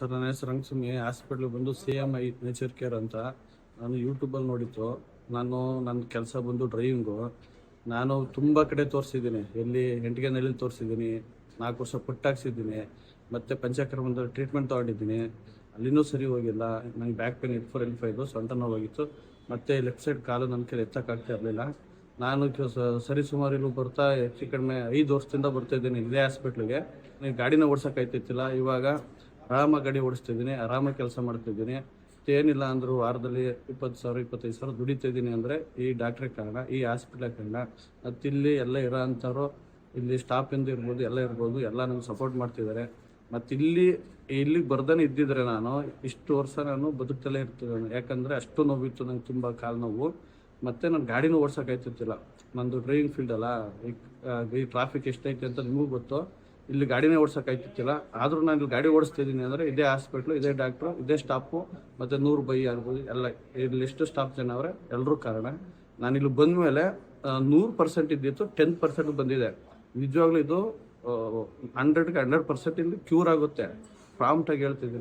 Sir, ನನ್ನ ಹೆಸರು ರಂಗಸ್ವಾಮಿ. ಹಾಸ್ಪಿಟ್ಲಿಗೆ ಬಂದು CMI ನೇಚರ್ ಕೇರ್ ಅಂತ ನಾನು ಯೂಟ್ಯೂಬಲ್ಲಿ ನೋಡಿತ್ತು. ನನ್ನ ಕೆಲಸ ಬಂದು ಡ್ರೈವಿಂಗು. ನಾನು ತುಂಬ ಕಡೆ ತೋರಿಸಿದ್ದೀನಿ. ಎಲ್ಲಿ ಎಂಟಿಗೆನಲ್ಲಿ ತೋರಿಸಿದ್ದೀನಿ, 4 ವರ್ಷ ಪಟ್ಟಾಕ್ಸಿದ್ದೀನಿ, ಮತ್ತು ಪಂಚಕ್ರಮದ ಟ್ರೀಟ್ಮೆಂಟ್ ತೊಗೊಂಡಿದ್ದೀನಿ. ಅಲ್ಲಿನೂ ಸರಿ ಹೋಗಿಲ್ಲ. ನಂಗೆ ಬ್ಯಾಕ್ ಪೇನ್ L4 L5 ಸೊಂಟ ನೋವಾಗಿತ್ತು, ಮತ್ತು ಲೆಫ್ಟ್ ಸೈಡ್ ಕಾಲು ನನ್ನ ಕೈಲಿ ಎತ್ತಕ್ಕಾಗ್ತಾ ಇರಲಿಲ್ಲ. ನಾನು ಸರಿ ಸುಮಾರು ಇಲ್ಲಿ ಬರ್ತಾ ಹೆಚ್ಚು ಕಡಿಮೆ 5 ವರ್ಷದಿಂದ ಬರ್ತಾಯಿದ್ದೀನಿ ಇದೇ ಹಾಸ್ಪಿಟ್ಲಿಗೆ. ನೀವು ಗಾಡಿನ ಓಡಿಸೋಕ್ಕಾಯ್ತಿತ್ತಿಲ್ಲ. ಇವಾಗ ಆರಾಮಾಗಿ ಗಾಡಿ ಓಡಿಸ್ತಿದ್ದೀನಿ, ಆರಾಮಾಗಿ ಕೆಲಸ ಮಾಡ್ತಿದ್ದೀನಿ. ಏನಿಲ್ಲ ಅಂದರೂ ವಾರದಲ್ಲಿ 20,000 25,000 ದುಡಿತಿದ್ದೀನಿ ಅಂದರೆ ಈ ಡಾಕ್ಟ್ರೇ ಕಾರಣ, ಈ ಹಾಸ್ಪಿಟ್ಲೇ ಕಾರಣ. ಮತ್ತು ಇಲ್ಲಿ ಎಲ್ಲ ಇರೋ ಅಂಥವ್ರು, ಇಲ್ಲಿ ಸ್ಟಾಫಿಂದ ಇರ್ಬೋದು, ಎಲ್ಲ ಇರ್ಬೋದು, ಎಲ್ಲ ನನಗೆ ಸಪೋರ್ಟ್ ಮಾಡ್ತಿದ್ದಾರೆ. ಮತ್ತು ಇಲ್ಲಿಗೆ ಬರ್ದೇ ಇದ್ದಿದ್ರೆ ನಾನು ಇಷ್ಟು ವರ್ಷ ನಾನು ಬದುಕ್ತಲೇ ಇರ್ತಿದ್ದೇನೆ. ಯಾಕಂದರೆ ಅಷ್ಟು ನೋವಿತ್ತು ನಂಗೆ, ತುಂಬ ಕಾಲು ನೋವು. ಮತ್ತು ನಾನು ಗಾಡಿನೂ ಓಡ್ಸೋಕ್ಕಾಯ್ತಿತ್ತಿಲ್ಲ. ನಂದು ಡ್ರೈವಿಂಗ್ ಫೀಲ್ಡ್ ಅಲ್ಲ, ಈ ಟ್ರಾಫಿಕ್ ಎಷ್ಟೈತೆ ಅಂತ ನಿಮಗೂ ಗೊತ್ತು. ಇಲ್ಲಿ ಗಾಡಿನೇ ಓಡ್ಸೋಕ್ಕಾಯ್ತಿತ್ತಿಲ್ಲ. ಆದರೂ ನಾನು ಇಲ್ಲಿ ಗಾಡಿ ಓಡಿಸ್ತಿದ್ದೀನಿ ಅಂದರೆ ಇದೇ ಹಾಸ್ಪಿಟ್ಲು, ಇದೇ ಡಾಕ್ಟ್ರು, ಇದೇ ಸ್ಟಾಫು, ಮತ್ತು 100 ಬೈ ಆಗ್ಬೋದು, ಎಲ್ಲ ಇಲ್ಲಿ ಎಷ್ಟು ಸ್ಟಾಫ್ ಜನ ಅವರೇ ಎಲ್ಲರೂ ಕಾರಣ. ನಾನಿಲ್ಲಿ ಬಂದ ಮೇಲೆ 100% ಇದ್ದಿತ್ತು, 10% ಬಂದಿದೆ. ನಿಜವಾಗ್ಲೂ ಇದು 100% ಇಲ್ಲಿ ಕ್ಯೂರ್ ಆಗುತ್ತೆ. ಪ್ರಾಂಪ್ಟಾಗಿ ಹೇಳ್ತಿದ್ದೀನಿ.